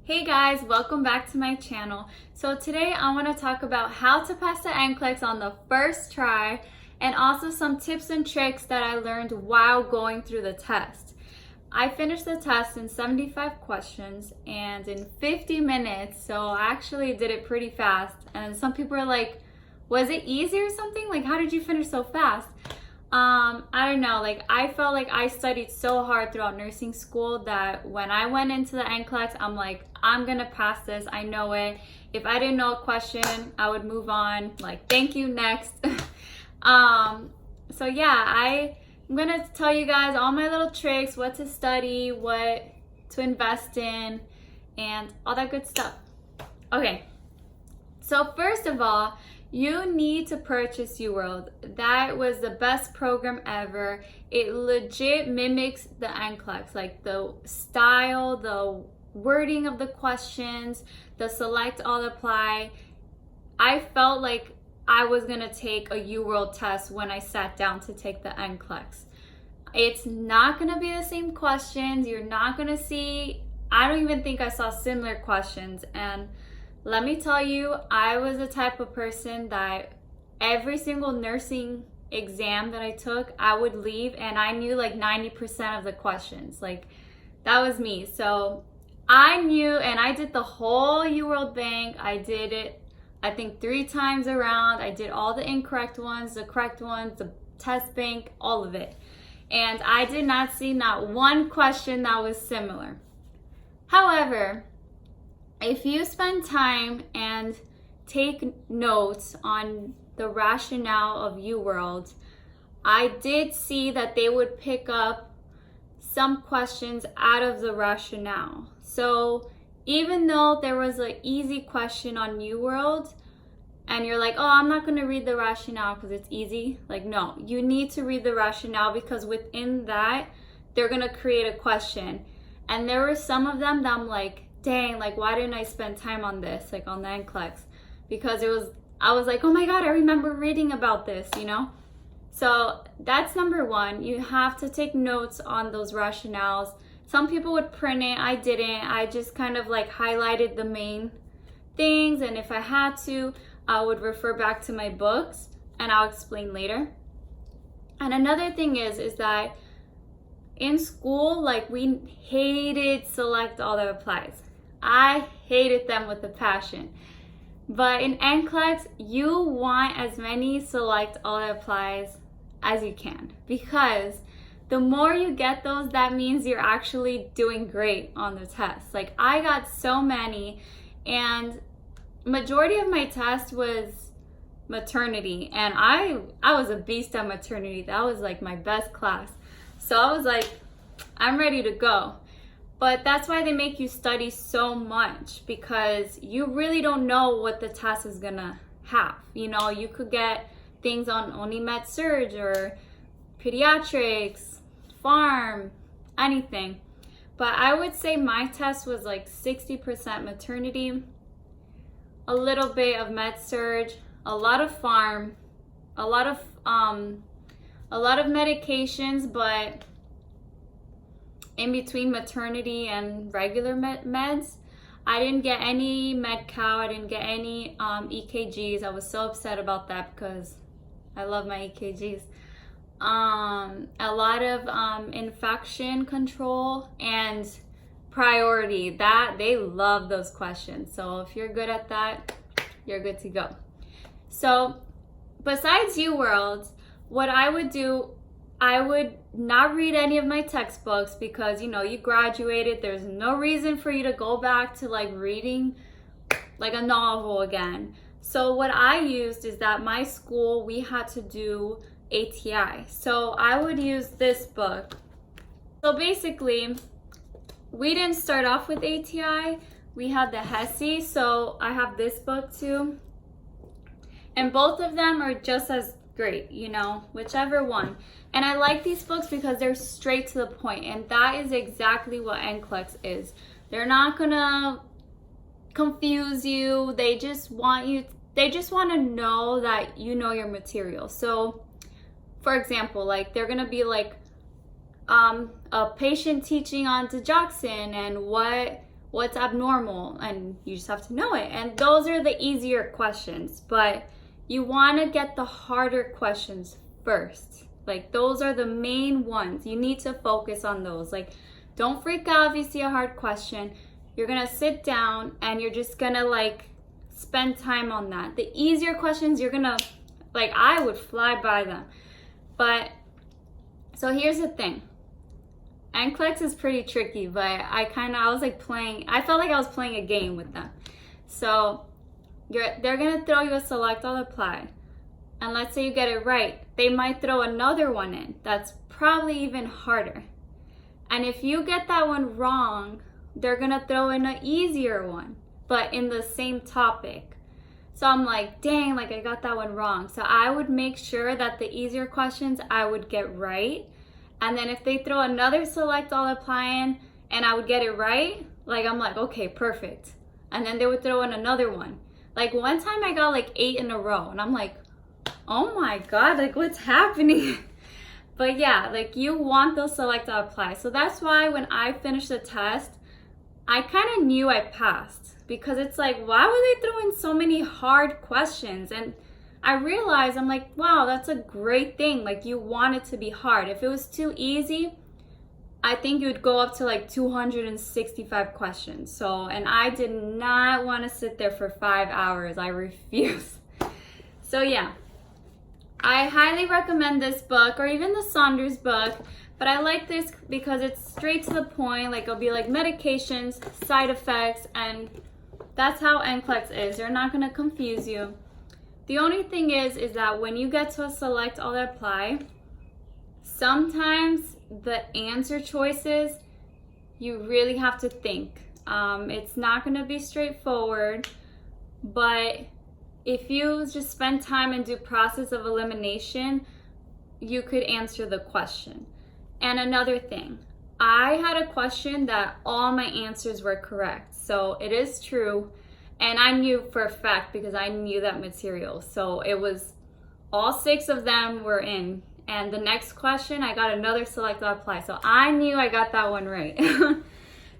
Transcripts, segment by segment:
Hey guys, welcome back to my channel. So today I want to talk about how to pass the NCLEX on the first try and also some tips and tricks that I learned while going through the test. I finished the test in 75 questions and in 50 minutes, so I actually did it pretty fast. And some people are like, was it easy or something? Like, how did you finish so fast? I don't know, like I felt like I studied so hard throughout nursing school that when I went into the NCLEX, I'm like, I'm gonna pass this, I know it. If I didn't know a question, I would move on, like, thank you, next. So yeah, I'm gonna tell you guys all my little tricks, what to study, what to invest in, and all that good stuff. Okay, so first of all, you need to purchase UWorld. That was the best program ever. It legit mimics the NCLEX, like the style, the wording of the questions, the select all apply. I felt like I was gonna take a UWorld test when I sat down to take the NCLEX. It's not gonna be the same questions. You're not gonna see, I don't even think I saw similar questions. And let me tell you, I was the type of person that every single nursing exam that I took, I would leave and I knew like 90% of the questions. Like, that was me. So I knew, and I did the whole UWorld bank. I did it, I think 3 times around. I did all the incorrect ones, the correct ones, the test bank, all of it. And I did not see not one question that was similar. However, if you spend time and take notes on the rationale of UWorld, I did see that they would pick up some questions out of the rationale. So even though there was an easy question on UWorld, and you're like, oh, I'm not gonna read the rationale because it's easy. Like, no, you need to read the rationale because within that, they're gonna create a question. And there were some of them that I'm like, dang, like, why didn't I spend time on this, like on the NCLEX? Because I was like, oh my God, I remember reading about this, you know? So that's number one. You have to take notes on those rationales. Some people would print it, I didn't. I just kind of like highlighted the main things, and if I had to, I would refer back to my books and I'll explain later. And another thing is that in school, like, we hated select all that applies. I hated them with a passion. But in NCLEX, you want as many select all that applies as you can, because the more you get those, that means you're actually doing great on the test. Like, I got so many, and majority of my test was maternity, and I was a beast at maternity. That was like my best class. So I was like, I'm ready to go. But that's why they make you study so much, because you really don't know what the test is gonna have. You know, you could get things on only med surg or pediatrics, pharm, anything. But I would say my test was like 60% maternity, a little bit of med surg, a lot of pharm, a lot of medications, but in between maternity and regular meds. I didn't get any Med-Cal, I didn't get any EKGs. I was so upset about that because I love my EKGs. A lot of infection control and priority. That, they love those questions. So if you're good at that, you're good to go. So besides UWorld, what I would do, I would not read any of my textbooks because, you know, you graduated. There's no reason for you to go back to like reading like a novel again. So what I used is that my school, we had to do ATI. So I would use this book. So basically, we didn't start off with ATI. We had the HESI. So I have this book too. And both of them are just as great, you know, whichever one. And I like these books because they're straight to the point, and that is exactly what NCLEX is. They're not gonna confuse you. They just want to know that you know your material. So for example, like, they're gonna be like a patient teaching on digoxin and what what's abnormal, and you just have to know it. And those are the easier questions, but you want to get the harder questions first. Like, those are the main ones. You need to focus on those. Like, don't freak out if you see a hard question. You're gonna sit down and you're just gonna like spend time on that. The easier questions, you're gonna, like, I would fly by them. But so here's the thing. NCLEX is pretty tricky, but I was like playing, I felt like I was playing a game with them. So they're gonna throw you a select all apply. And let's say you get it right, they might throw another one in that's probably even harder. And if you get that one wrong, they're gonna throw in an easier one, but in the same topic. So I'm like, dang, like I got that one wrong. So I would make sure that the easier questions I would get right. And then if they throw another select all apply in and I would get it right, like I'm like, okay, perfect. And then they would throw in another one. Like one time I got like 8 in a row and I'm like, oh my God, like what's happening? But yeah, like you want those select all apply. So that's why when I finished the test, I kind of knew I passed, because it's like, why were they throwing so many hard questions? And I realized, I'm like, wow, that's a great thing. Like you want it to be hard. If it was too easy, I think it would go up to like 265 questions. So, and I did not want to sit there for 5 hours. I refuse. So yeah, I highly recommend this book, or even the Saunders book. But I like this because it's straight to the point. Like it'll be like medications, side effects, and that's how NCLEX is. They're not gonna confuse you. The only thing is that when you get to a select all apply, sometimes the answer choices, you really have to think. It's not gonna be straightforward, but if you just spend time and do process of elimination, you could answer the question. And another thing, I had a question that all my answers were correct. So it is true. And I knew for a fact because I knew that material. So it was all 6 of them were in. And the next question, I got another select all apply. So I knew I got that one right.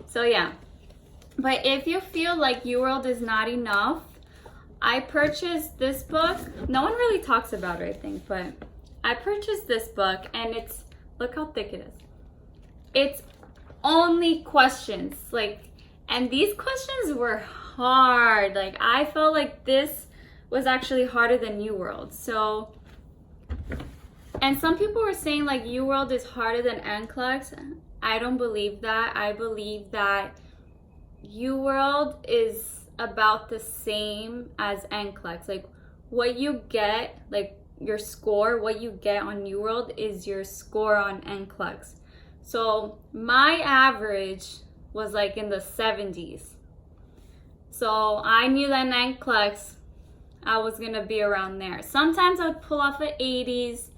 So yeah. But if you feel like UWorld is not enough, I purchased this book. No one really talks about it, I think, but I purchased this book and it's, look how thick it is. It's only questions, like, and these questions were hard. Like I felt like this was actually harder than UWorld. So, and some people were saying like UWorld is harder than NCLEX. I don't believe that. I believe that UWorld is about the same as NCLEX. Like what you get, like your score, what you get on UWorld is your score on NCLEX. So my average was like in the 70s. So I knew that in NCLEX I was gonna be around there. Sometimes I would pull off the 80s.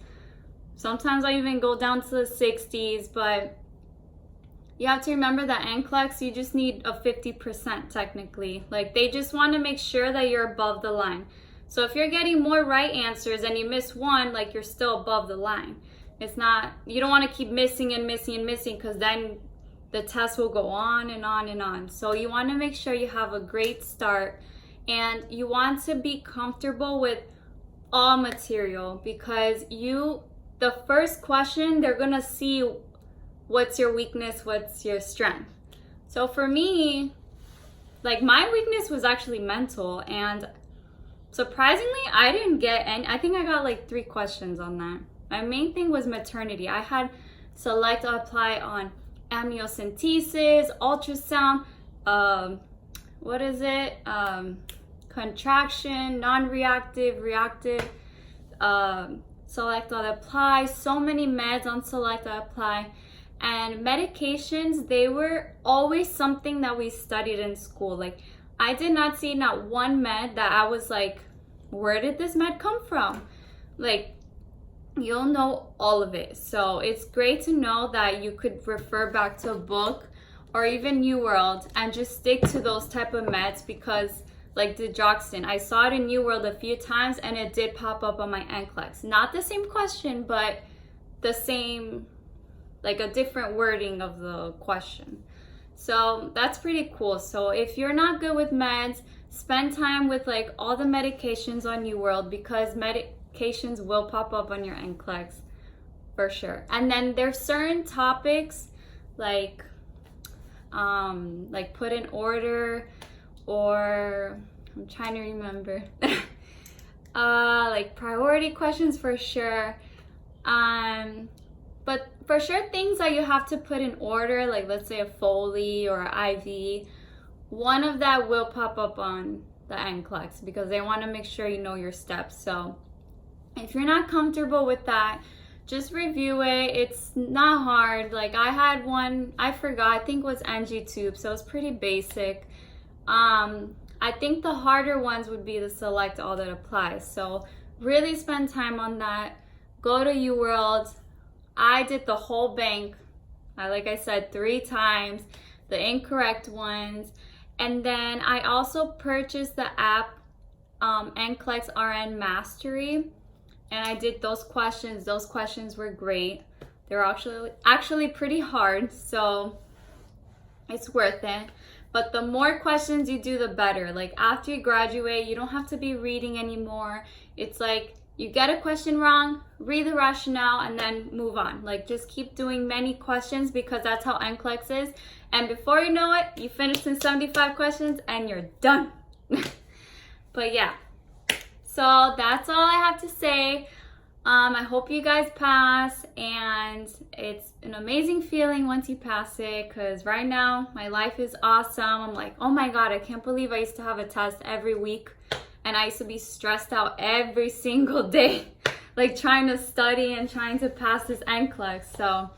Sometimes I even go down to the 60s, but you have to remember that NCLEX, you just need a 50% technically. Like they just want to make sure that you're above the line. So if you're getting more right answers and you miss one, like you're still above the line. It's not, you don't want to keep missing and missing and missing, because then the test will go on and on and on. So you want to make sure you have a great start, and you want to be comfortable with all material, because the first question, they're going to see what's your weakness, what's your strength. So for me, like my weakness was actually mental, and surprisingly, I didn't get any. I think I got like 3 questions on that. My main thing was maternity. I had select apply on amniocentesis, ultrasound, contraction, non-reactive, reactive, select apply, so many meds on select apply. And medications, they were always something that we studied in school. Like I did not see not one med that I was like, where did this med come from? Like you'll know all of it. So it's great to know that you could refer back to a book or even UWorld and just stick to those type of meds, because like digoxin, I saw it in UWorld a few times and it did pop up on my NCLEX. Not the same question, but the same, like a different wording of the question. So that's pretty cool. So if you're not good with meds, spend time with like all the medications on UWorld, because medications will pop up on your NCLEX for sure. And then there's certain topics like put in order, or I'm trying to remember. Like priority questions for sure. But for sure things that you have to put in order, like let's say a Foley or IV, one of that will pop up on the NCLEX because they want to make sure you know your steps. So if you're not comfortable with that, just review it. It's not hard. Like I had one, I forgot, I think it was NG tube, so it's pretty basic. I think the harder ones would be the select all that applies. So really spend time on that. Go to UWorld. I did the whole bank, like I said, 3 times, the incorrect ones. And then I also purchased the app NCLEX R.N Mastery, and I did those questions. Those questions were great. They're actually pretty hard, so it's worth it. But the more questions you do, the better. Like after you graduate, you don't have to be reading anymore. It's like you get a question wrong, read the rationale, and then move on. Like just keep doing many questions, because that's how NCLEX is. And before you know it, you finish in 75 questions and you're done. But yeah, so that's all I have to say. I hope you guys pass, and it's an amazing feeling once you pass it, because right now my life is awesome. I'm like, oh my God, I can't believe I used to have a test every week, and I used to be stressed out every single day, like trying to study and trying to pass this NCLEX. So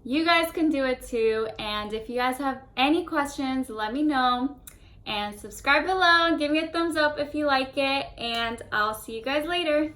you guys can do it too, and if you guys have any questions, let me know, and subscribe below and give me a thumbs up if you like it, and I'll see you guys later.